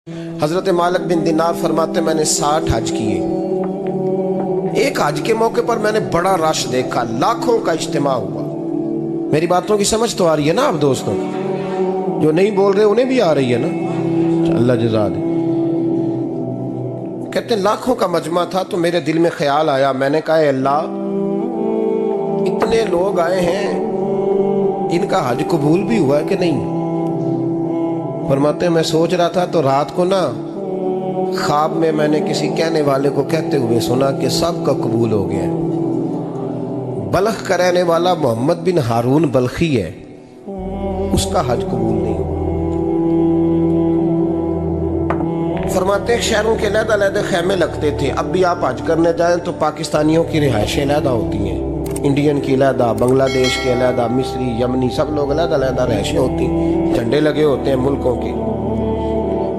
हजरत मालिक बिन दिनार फरमाते मैंने 60 हज किए। एक हज के मौके पर मैंने बड़ा रश देखा, लाखों का इज्तिमा हुआ। मेरी बातों की समझ तो आ रही है ना आप दोस्तों? जो नहीं बोल रहे उन्हें भी आ रही है ना? अल्लाह जज़ा दे। कहते लाखों का मजमा था तो मेरे दिल में ख्याल आया, मैंने कहा अल्लाह इतने लोग आए हैं, इनका हज कबूल भी हुआ है कि नहीं? फरमाते मैं सोच रहा था तो रात को ना ख्वाब में मैंने किसी कहने वाले को कहते हुए सुना कि सब का कबूल हो गया। बल्ख का रहने वाला मोहम्मद बिन हारून बल्खी है, उसका हज कबूल नहीं। फरमाते शहरों के अलग-अलग खैमे लगते थे। अब भी आप हज करने जाएं तो पाकिस्तानियों की रिहाइशें अलग होती हैं, इंडियन की अलग, बांग्लादेश के अलग, मिस्री, यमनी, सब लोग अलग-अलग रिहाइशें होती हैं, झंडे लगे होते हैं मुल्कों के।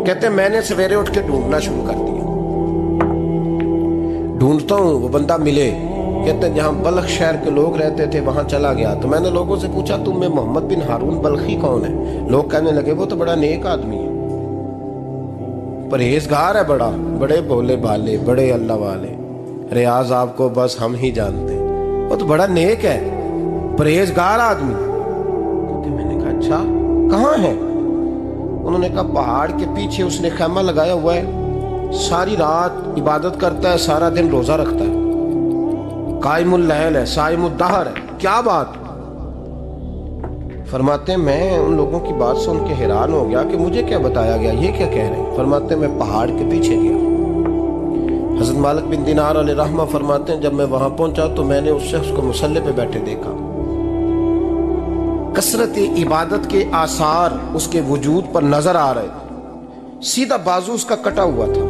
कहते मैंने सवेरे उठ के ढूंढना शुरू कर दिया, ढूंढता हूँ वो बंदा मिले। कहते जहाँ बल्ख शहर के लोग रहते थे वहां चला गया तो मैंने लोगों से पूछा तुम में मोहम्मद बिन हारून बल्खी कौन है? लोग कहने लगे वो तो बड़ा नेक आदमी है, परहेजगार है, बड़े भोले भाले, बड़े अल्लाह वाले, रियाज आपको बस हम ही जानते हैं, वो तो बड़ा नेक है, परहेजगार आदमी। तो मैंने कहा अच्छा कहाँ है? उन्होंने कहा पहाड़ के पीछे उसने खैमा लगाया हुआ है, सारी रात इबादत करता है, सारा दिन रोजा रखता है, कायमुल लैल है, साइमुद दहर है। क्या बात? फरमाते मैं उन लोगों की बात सुन के हैरान हो गया कि मुझे क्या बताया गया, ये क्या कह रहे हैं? फरमाते मैं पहाड़ के पीछे गया। हज़रत मालिक बिन दिनार अलैहि रहमा फरमाते हैं जब मैं वहां पहुंचा तो मैंने उस शख्स को मुसल्ले पे बैठे देखा। कसरत इबादत के आसार उसके वजूद पर नजर आ रहे थे, सीधा बाजू उसका कटा हुआ था।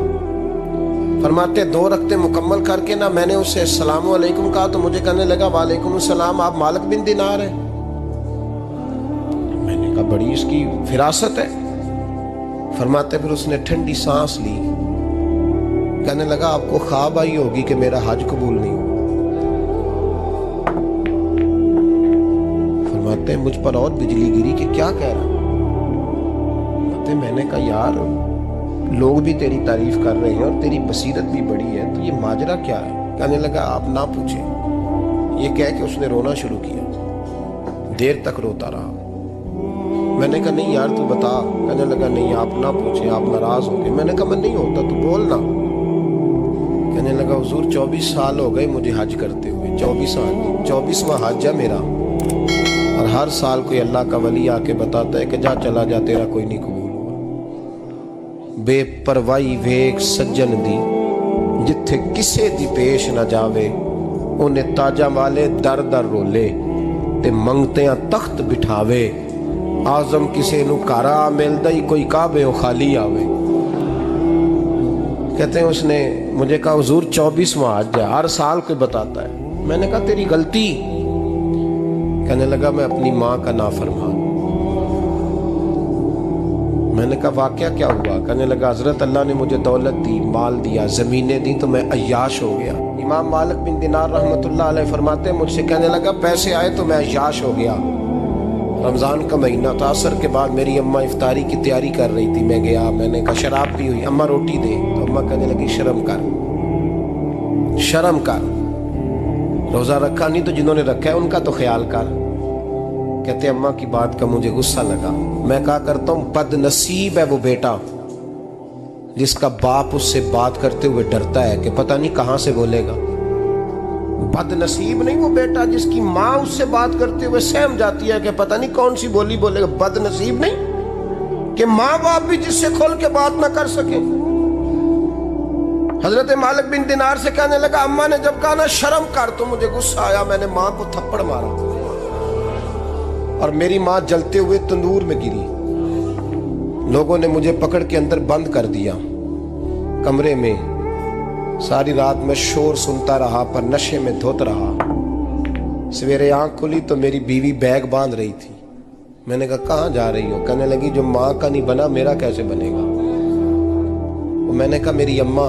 फरमाते 2 रकते मुकम्मल करके ना मैंने उससे अस्सलामु अलैकुम कहा तो मुझे कहने लगा वालेकुम सलाम, आप मालिक बिन दिनार हैं? मैंने कहा बड़ी इसकी फिरासत है। फरमाते फिर उसने ठंडी सांस ली, कहने लगा आपको ख्वाब आई होगी कि मेरा हज कबूल नहीं हुआ। फरमाते मुझ पर और बिजली गिरी कि क्या कह रहा? फरमाते मैंने कहा यार लोग भी तेरी तारीफ कर रहे हैं और तेरी बसीरत भी बड़ी है, तो ये माजरा क्या है? कहने लगा आप ना पूछे। ये कह के उसने रोना शुरू किया, देर तक रोता रहा। मैंने कहा नहीं यार तू बता। कहने लगा नहीं आप ना पूछे, आप नाराज हो गए। मैंने कहा मैं नहीं होता, तू बोल ना। कहने लगा हुजूर 24 साल हो गए मुझे हज करते हुए, 24 साल, 24वां हज है मेरा, और हर साल कोई अल्लाह का वली आके बताता है कि जा चला जा, तेरा कोई नहीं कबूल हुआ। बेपरवाही वेख सज्जन दी, जिथे किसे दी पेश न जावे, उन्हें ताजा वाले दर दर रोले ते मंगतियां तख्त बिठावे। आजम किसे नू कारा मिलदा ही कोई काबे ओ खाली आवे। कहते हैं उसने मुझे कहा हुजूर 24वां हज है, हर साल कोई बताता है। मैंने कहा तेरी गलती। कहने लगा मैं अपनी माँ का नाफरमान। मैंने कहा वाकया क्या हुआ? कहने लगा हजरत अल्लाह ने मुझे दौलत दी, माल दिया, जमीनें दी तो मैं अय्याश हो गया। इमाम मालिक बिन दिनार रहमतुल्लाह अलैह फरमाते हैं मुझसे कहने लगा पैसे आए तो मैं अय्याश हो गया। रमज़ान का महीना था, असर के बाद मेरी अम्मा इफ्तारी की तैयारी कर रही थी, मैं गया, मैंने कहा शराब पी हुई, अम्मा रोटी दे, तो अम्मा कहने लगी शर्म कर, शर्म कर, रोज़ा रखा नहीं तो जिन्होंने रखा है उनका तो ख्याल कर। कहते अम्मा की बात का मुझे गुस्सा लगा। मैं कहा करता हूँ बदनसीब है वो बेटा जिसका बाप उससे बात करते हुए डरता है कि पता नहीं कहाँ से बोलेगा। बदनसीब नहीं वो बेटा जिसकी माँ उससे बात करते हुए सहम जाती है कि पता नहीं कौन सी बोली बोलेगा। बदनसीब नहीं कि माँ बाप भी जिससे खोल के बात ना कर सके। हजरत मालिक बिन दिनार से कहने लगा अम्मा ने जब कहा ना शर्म कर तो मुझे गुस्सा आया, मैंने माँ को थप्पड़ मारा और मेरी माँ जलते हुए तंदूर में गिरी। लोगों ने मुझे पकड़ के अंदर बंद कर दिया कमरे में। सारी रात मैं शोर सुनता रहा पर नशे में धोत रहा। सवेरे आंख खुली तो मेरी बीवी बैग बांध रही थी। मैंने कहा कहाँ जा रही हो? कहने लगी जो माँ का नहीं बना मेरा कैसे बनेगा? वो मैंने कहा मेरी अम्मा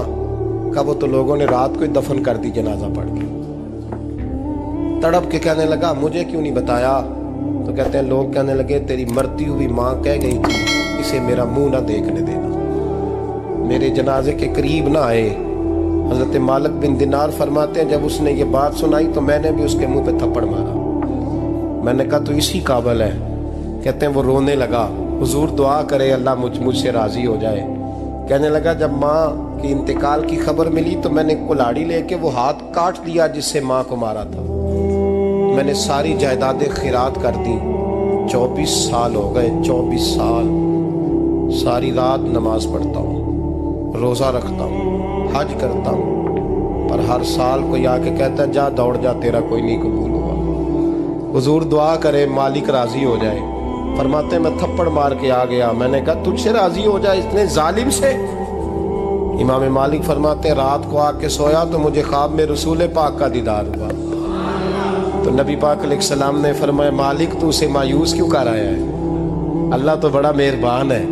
का वो तो लोगों ने रात को ही दफन कर दी जनाजा पढ़ के। तड़प के कहने लगा मुझे क्यों नहीं बताया? तो कहते हैं लोग कहने लगे तेरी मरती हुई माँ कह गई थी इसे मेरा मुंह ना देखने देना। میرے جنازے کے قریب نہ آئے۔ حضرت مالک بن دینار فرماتے ہیں جب اس نے یہ بات سنائی تو میں نے بھی اس کے منہ پہ تھپڑ مارا۔ میں نے کہا تو اسی قابل ہے۔ کہتے ہیں وہ رونے لگا، حضور دعا کرے اللہ مجھ سے راضی ہو جائے۔ کہنے لگا جب ماں کی انتقال کی خبر ملی تو میں نے کلاڑی لے کے وہ ہاتھ کاٹ دیا جس سے ماں کو مارا تھا۔ میں نے ساری جائیدادیں خیرات کر دیں۔ 24 سال ہو گئے، 24 سال ساری رات نماز پڑھتا ہوں، روزہ رکھتا ہوں، حج کرتا ہوں، پر ہر سال کوئی آ کے کہتا ہے جا دوڑ جا تیرا کوئی نہیں قبول ہوا۔ حضور دعا کرے مالک راضی ہو جائے۔ فرماتے ہیں میں تھپڑ مار کے آ گیا، میں نے کہا تجھ سے راضی ہو جائے اتنے ظالم سے؟ امام مالک فرماتے ہیں رات کو آ کے سویا تو مجھے خواب میں رسول پاک کا دیدار ہوا۔ تو نبی پاک علیہ السلام نے فرمایا مالک تو اسے مایوس کیوں کر آیا ہے؟ اللہ تو بڑا مہربان ہے۔